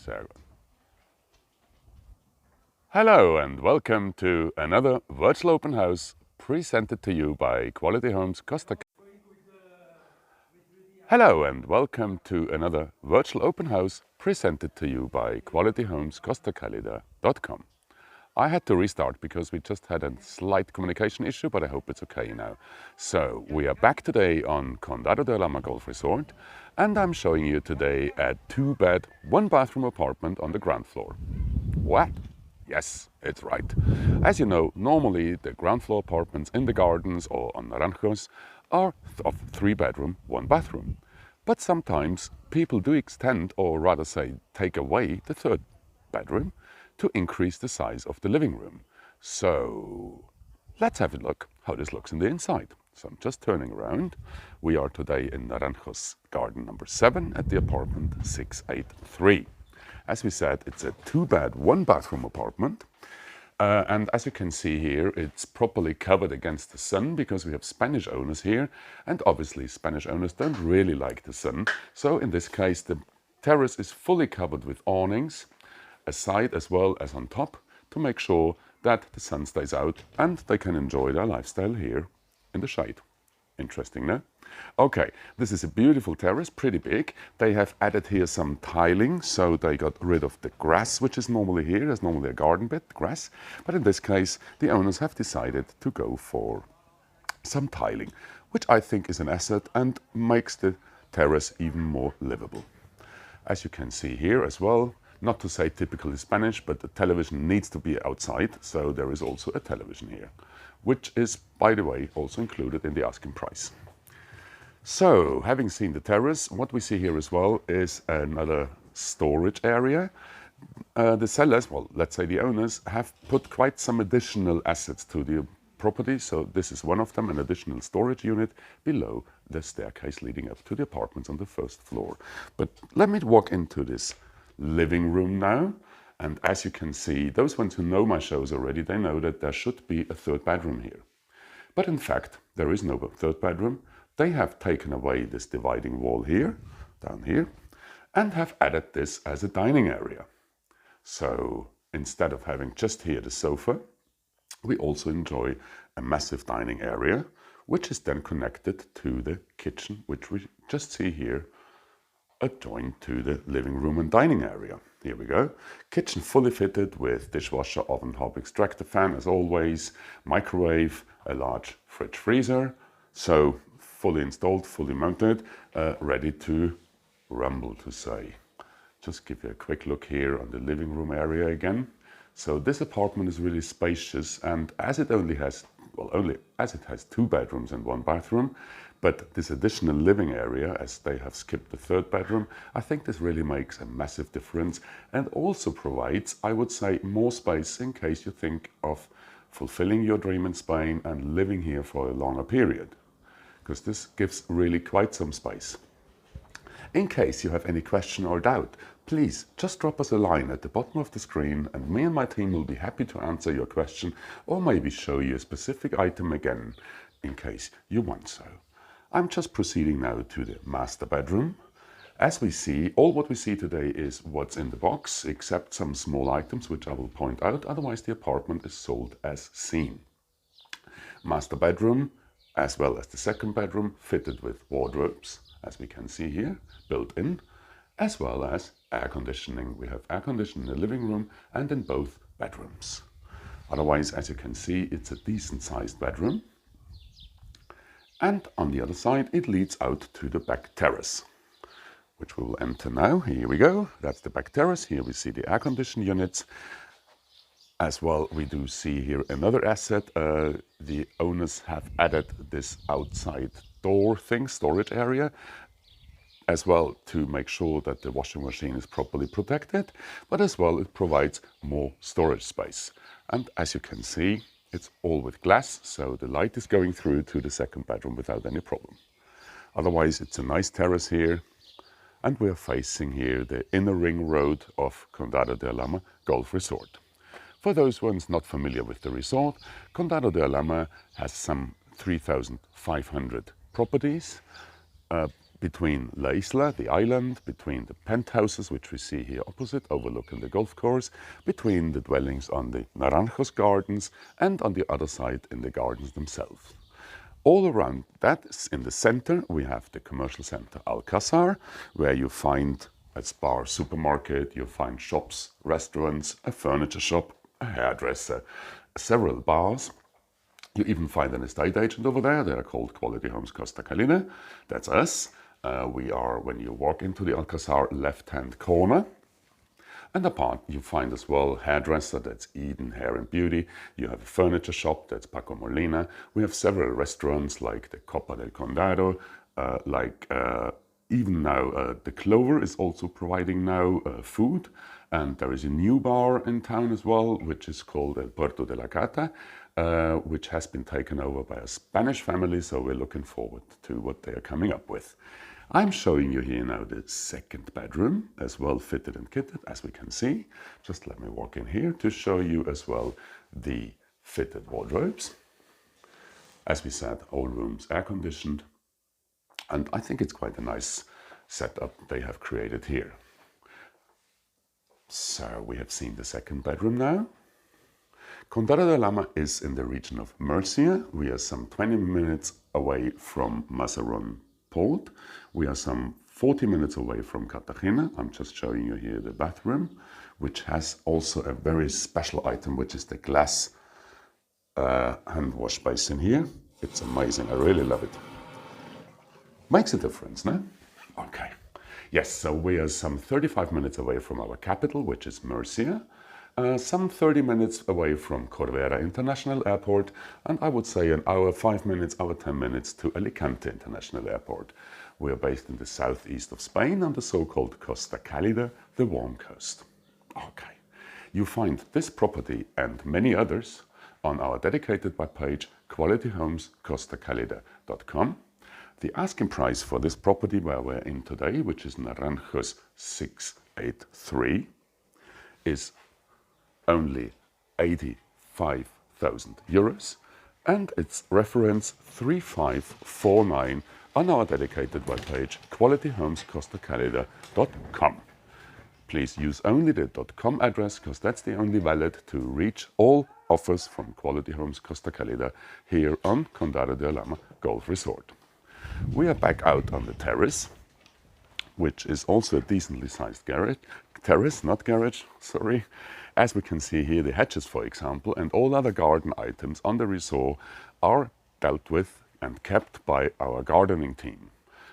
Sehr gut. Hello and welcome to another virtual open house presented to you by Quality Homes Costa. Hello and welcome to another virtual open house presented to you by Quality Homes Costacalida.com. I had to restart because we just had a slight communication issue, but I hope it's okay now. So we are back today on Condado de Alhama Golf Resort, and I'm showing you today a 2-bed, 1-bathroom apartment on the ground floor. What? Yes, it's right. As you know, normally the ground floor apartments in the gardens or on Naranjos are of 3-bedroom, 1-bathroom. But sometimes people do extend, or rather say take away, the 3rd bedroom to increase the size of the living room. So let's have a look how this looks in the inside. So I'm just turning around. We are today in Naranjos garden number 7 at the apartment 683. As we said, it's a 2-bed, 1-bathroom apartment. And as you can see here, it's properly covered against the sun because we have Spanish owners here. And obviously Spanish owners don't really like the sun. So in this case, the terrace is fully covered with awnings, aside as well as on top, to make sure that the sun stays out and they can enjoy their lifestyle here in the shade. Interesting, no? Okay, this is a beautiful terrace, pretty big. They have added here some tiling, so they got rid of the grass, which is normally here. There's normally a garden bed, grass. But in this case, the owners have decided to go for some tiling, which I think is an asset and makes the terrace even more livable. As you can see here as well, not to say typically Spanish, but the television needs to be outside, so there is also a television here, which is, by the way, also included in the asking price. So, having seen the terrace, what we see here as well is another storage area. The sellers, well, let's say the owners, have put quite some additional assets to the property, so this is one of them, an additional storage unit below the staircase leading up to the apartments on the 1st floor. But let me walk into this living room now, and as you can see, those ones who know my shows already, they know that there should be a 3rd bedroom here. But in fact, there is no 3rd bedroom. They have taken away this dividing wall here, down here, and have added this as a dining area. So instead of having just here the sofa, we also enjoy a massive dining area, which is then connected to the kitchen, which we just see here, adjoined to the living room and dining area. Here we go. Kitchen fully fitted with dishwasher, oven, hob, extractor fan as always, microwave, a large fridge freezer. So fully installed, fully mounted, ready to rumble, to say. Just give you a quick look here on the living room area again. So this apartment is really spacious, and as it only has 2 bedrooms and 1 bathroom, but this additional living area, as they have skipped the 3rd bedroom, I think this really makes a massive difference and also provides, I would say, more space in case you think of fulfilling your dream in Spain and living here for a longer period, because this gives really quite some space. In case you have any question or doubt, please just drop us a line at the bottom of the screen and me and my team will be happy to answer your question or maybe show you a specific item again in case you want so. I'm just proceeding now to the master bedroom. As we see, all what we see today is what's in the box, except some small items which I will point out, otherwise the apartment is sold as seen. Master bedroom, as well as the 2nd bedroom, fitted with wardrobes, as we can see here, built in, as well as air conditioning. We have air conditioning in the living room and in both bedrooms. Otherwise, as you can see, it's a decent sized bedroom. And on the other side, it leads out to the back terrace, which we will enter now. Here we go. That's the back terrace. Here we see the air conditioning units. As well, we do see here another asset. The owners have added this outside door thing, storage area, as well to make sure that the washing machine is properly protected, but as well it provides more storage space. And as you can see, it's all with glass, so the light is going through to the 2nd bedroom without any problem. Otherwise, it's a nice terrace here, and we are facing here the inner ring road of Condado de Alhama Golf Resort. For those ones not familiar with the resort, Condado de Alhama has some 3,500 properties, between La Isla, the island, between the penthouses, which we see here opposite, overlooking the golf course, between the dwellings on the Naranjos gardens, and on the other side in the gardens themselves. All around that, in the center, we have the commercial center Alcazar, where you find a Spar supermarket, you find shops, restaurants, a furniture shop, a hairdresser, several bars. You even find an estate agent over there. They are called Quality Homes Costa Calida. That's us. We are, when you walk into the Alcazar, left-hand corner. And apart, you find as well hairdresser, that's Eden Hair and Beauty. You have a furniture shop, that's Paco Molina. We have several restaurants like the Copa del Condado, even now the Clover is also providing now food. And there is a new bar in town as well, which is called El Puerto de la Cata, which has been taken over by a Spanish family, so we're looking forward to what they are coming up with. I'm showing you here now the second bedroom, as well fitted and kitted, as we can see. Just let me walk in here to show you as well the fitted wardrobes. As we said, all rooms air conditioned, and I think it's quite a nice setup they have created here. So we have seen the second bedroom now. Condado de Alhama is in the region of Murcia. We are some 20 minutes away from Mazaron Port. We are some 40 minutes away from Cartagena. I'm just showing you here the bathroom, which has also a very special item, which is the glass hand wash basin here. It's amazing. I really love it. Makes a difference, no? Okay. Yes, so we are some 35 minutes away from our capital, which is Murcia. Some 30 minutes away from Corbera International Airport, and I would say an hour, 5 minutes, hour, 10 minutes to Alicante International Airport. We are based in the southeast of Spain on the so-called Costa Calida, the warm coast. Okay. You find this property and many others on our dedicated webpage, qualityhomescostacalida.com. The asking price for this property where we're in today, which is Naranjos 683, is only 85,000 euros, and it's reference 3549 on our dedicated webpage, qualityhomescostacalida.com. Please use only the .com address, because that's the only valid to reach all offers from Quality Homes Costa Calida here on Condado de Alhama Golf Resort. We are back out on the terrace, which is also a decently sized terrace, not garage, sorry. As we can see here, the hedges, for example, and all other garden items on the resort are dealt with and kept by our gardening team,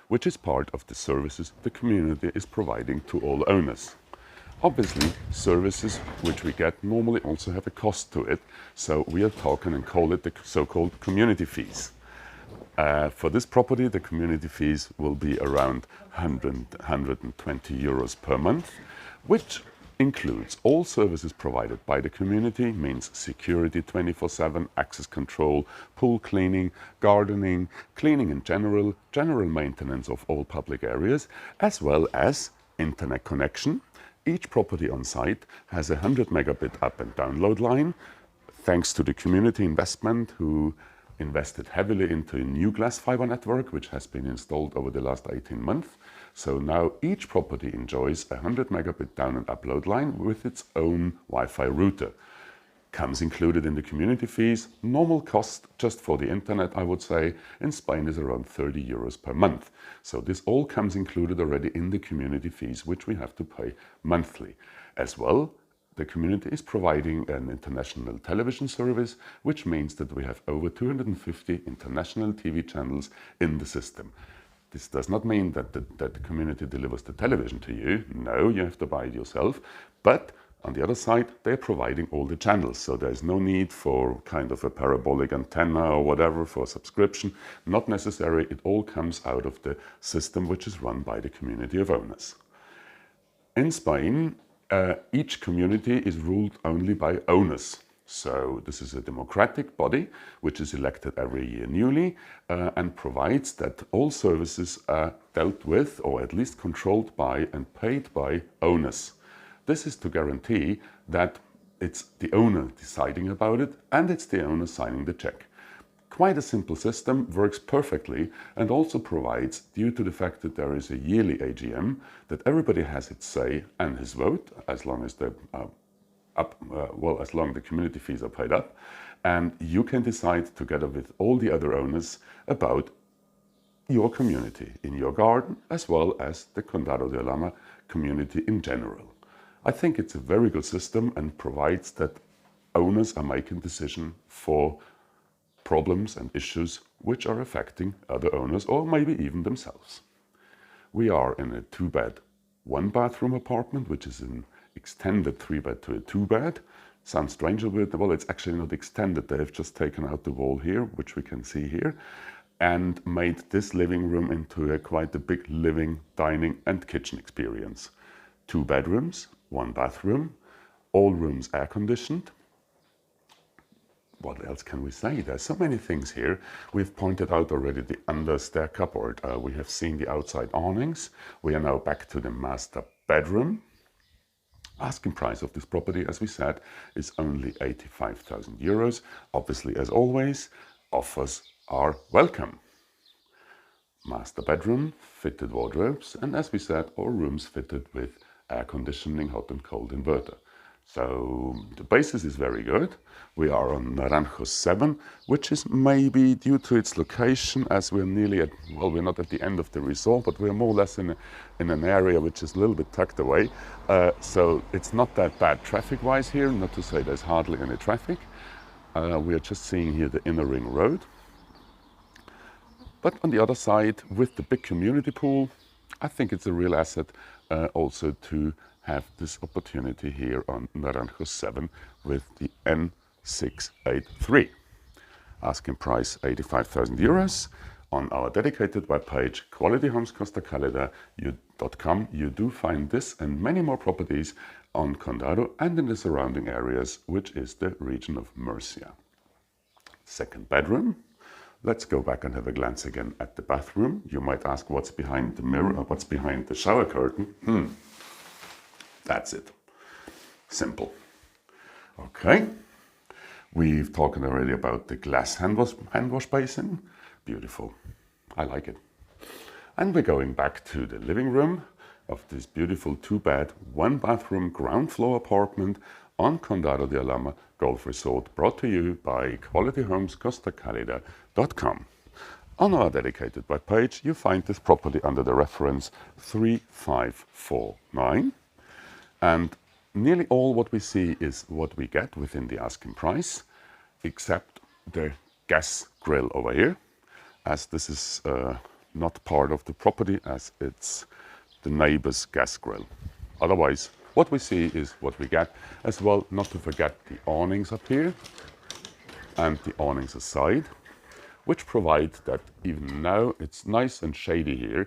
which is part of the services the community is providing to all owners. Obviously, services which we get normally also have a cost to it, so we are talking and call it the so-called community fees. For this property, the community fees will be around 120 euros per month, which includes all services provided by the community, means security 24/7, access control, pool cleaning, gardening, cleaning in general maintenance of all public areas, as well as internet connection. Each property on site has a 100 megabit up and download line, thanks to the community investment who invested heavily into a new glass fiber network, which has been installed over the last 18 months. So now each property enjoys a 100 megabit down and upload line with its own Wi-Fi router. Comes included in the community fees. Normal cost just for the internet, I would say, in Spain is around 30 euros per month. So this all comes included already in the community fees, which we have to pay monthly. As well, the community is providing an international television service, which means that we have over 250 international TV channels in the system. This does not mean that the community delivers the television to you. No, you have to buy it yourself. But on the other side, they're providing all the channels. So there's no need for kind of a parabolic antenna or whatever for subscription. Not necessary. It all comes out of the system, which is run by the community of owners. In Spain, each community is ruled only by owners. So this is a democratic body which is elected every year newly and provides that all services are dealt with or at least controlled by and paid by owners. This is to guarantee that it's the owner deciding about it and it's the owner signing the check. Quite a simple system, works perfectly, and also provides, due to the fact that there is a yearly AGM, that everybody has its say and his vote, as long as as long the community fees are paid up, and you can decide together with all the other owners about your community in your garden, as well as the Condado de Alhama community in general. I think it's a very good system and provides that owners are making decisions for problems and issues which are affecting other owners or maybe even themselves. We are in a 2-bed, 1-bathroom apartment, which is an extended 3-bed to a 2-bed. Sounds strange a bit. Well, it's actually not extended. They have just taken out the wall here, which we can see here, and made this living room into quite a big living, dining and kitchen experience. 2 bedrooms, 1 bathroom, all rooms air conditioned. What else can we say? There's so many things here. We've pointed out already the under-stair cupboard. We have seen the outside awnings. We are now back to the master bedroom. Asking price of this property, as we said, is only 85,000 euros. Obviously, as always, offers are welcome. Master bedroom, fitted wardrobes, and as we said, all rooms fitted with air conditioning, hot and cold inverter. So the basis is very good. We are on Naranjos 7, which is maybe due to its location, as we're nearly at, well, we're not at the end of the resort, but we're more or less in an area which is a little bit tucked away. So it's not that bad traffic-wise here, not to say there's hardly any traffic. We are just seeing here the inner ring road. But on the other side, with the big community pool, I think it's a real asset also to have this opportunity here on Naranjos 7 with the N683. Asking price 85,000 euros. On our dedicated webpage, qualityhomescostacalida.com, you do find this and many more properties on Condado and in the surrounding areas, which is the region of Murcia. 2nd bedroom. Let's go back and have a glance again at the bathroom. You might ask what's behind the mirror, what's behind the shower curtain. That's it. Simple. Okay. We've talked already about the glass hand wash basin. Beautiful. I like it. And we're going back to the living room of this beautiful 2-bed, 1-bathroom ground floor apartment on Condado de Alhama Golf Resort, brought to you by qualityhomescostacalida.com. On our dedicated webpage, you find this property under the reference 3549. And nearly all what we see is what we get within the asking price, except the gas grill over here, as this is not part of the property, as it's the neighbor's gas grill. Otherwise, what we see is what we get. As well, not to forget the awnings up here and the awnings aside, which provide that even now it's nice and shady here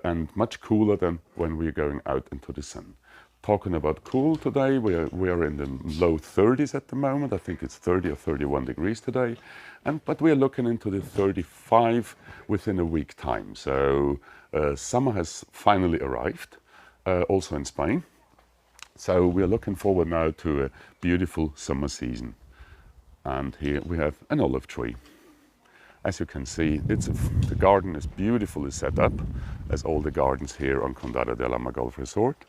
and much cooler than when we're going out into the sun. Talking about cool today, we are in the low 30s at the moment. I think it's 30 or 31 degrees today, but we are looking into the 35 within a week time. So summer has finally arrived, also in Spain. So we are looking forward now to a beautiful summer season. And here we have an olive tree. As you can see, the garden is beautifully set up, as all the gardens here on Condado de Alhama Golf Resort.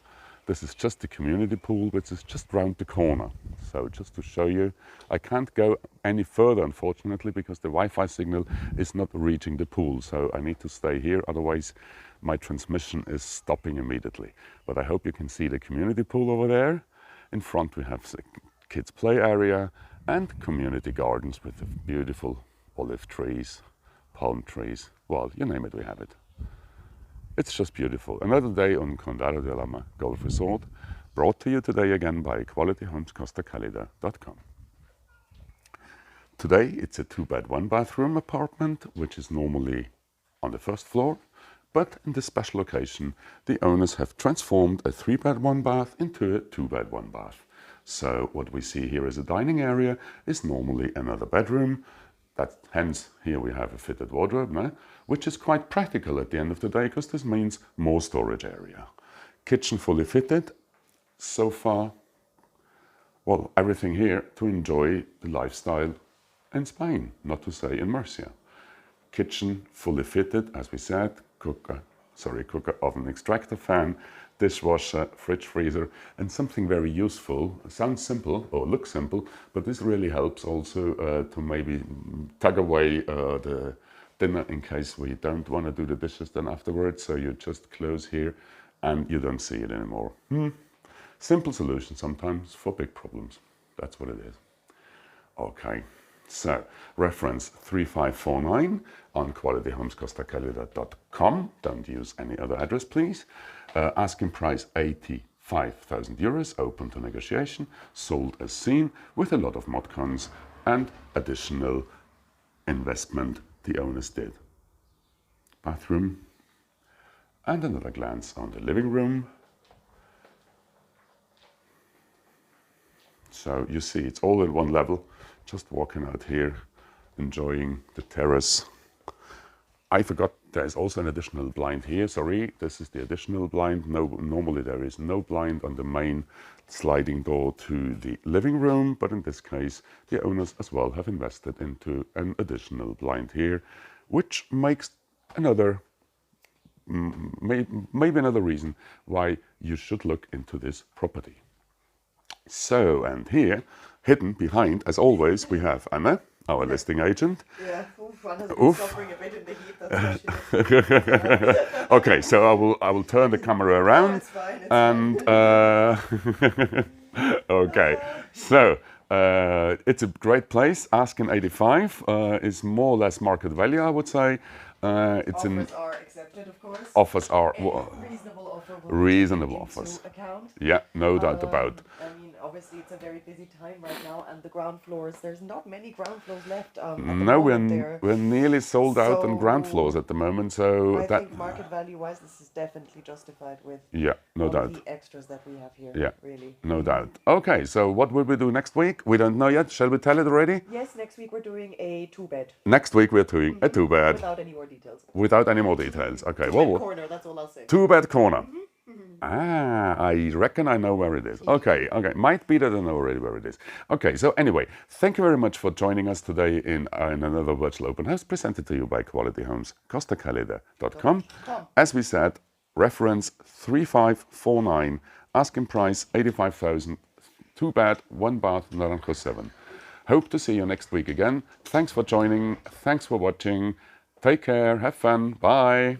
This is just the community pool, which is just round the corner. So just to show you, I can't go any further, unfortunately, because the Wi-Fi signal is not reaching the pool. So I need to stay here, otherwise my transmission is stopping immediately. But I hope you can see the community pool over there. In front we have the kids' play area and community gardens with the beautiful olive trees, palm trees. Well, you name it, we have it. It's just beautiful. Another day on Condado de Alhama Golf Resort, brought to you today again by qualityhomescostacalida.com. Today it's a 2-bed, 1-bathroom apartment, which is normally on the 1st floor, but in this special occasion, the owners have transformed a 3-bed, 1-bath into a 2-bed, 1-bath. So what we see here as a dining area is normally another bedroom. Hence, here we have a fitted wardrobe, which is quite practical at the end of the day, because this means more storage area. Kitchen fully fitted. So far, well, everything here to enjoy the lifestyle in Spain, not to say in Murcia. Kitchen fully fitted, as we said, cooker, oven, extractor fan, dishwasher, fridge, freezer, and something very useful. Sounds simple or looks simple, but this really helps also to maybe tug away the dinner in case we don't want to do the dishes then afterwards. So you just close here and you don't see it anymore. Simple solution sometimes for big problems. That's what it is. Okay. So, reference 3549 on qualityhomescostacalida.com. Don't use any other address, please. Asking price 85,000 euros, open to negotiation, sold as seen, with a lot of mod cons and additional investment the owners did. Bathroom, and another glance on the living room. So you see it's all at one level. Just walking out here, enjoying the terrace. I forgot there's also an additional blind here. Sorry, this is the additional blind. No, normally there is no blind on the main sliding door to the living room, but in this case, the owners as well have invested into an additional blind here, which makes another, maybe another reason why you should look into this property. So, and here, hidden behind, as always, we have Anna, our listing agent. Yeah, one has been suffering a bit in the heat, that's why she Okay, so I will turn the camera around. No, it's fine, Okay, so it's a great place. Asking 85 is more or less market value, I would say. It's offers are accepted, of course. Offers are Reasonable offer. Reasonable offers. Account. Yeah, no doubt about. I mean, obviously it's a very busy time right now, and the ground floors, there's not many ground floors left. No, we're nearly sold out on ground floors at the moment, so I think market value-wise, this is definitely justified with no doubt. The extras that we have here. Yeah, really. No doubt. Okay, so what will we do next week? We don't know yet. Shall we tell it already? Yes, next week we're doing a 2-bed. Next week we're doing a 2-bed. Without any more details. Without any more details. Okay. 2-bed corner, that's all I'll say. 2-bed corner. I reckon I know where it is. Okay. Might be that I know already where it is. Okay, so anyway, thank you very much for joining us today in another virtual open house presented to you by Quality Homes, costacalida.com. As we said, reference 3549, asking price 85,000, 2-bed, 1-bath, Naranjos 7. Hope to see you next week again. Thanks for joining. Thanks for watching. Take care. Have fun. Bye.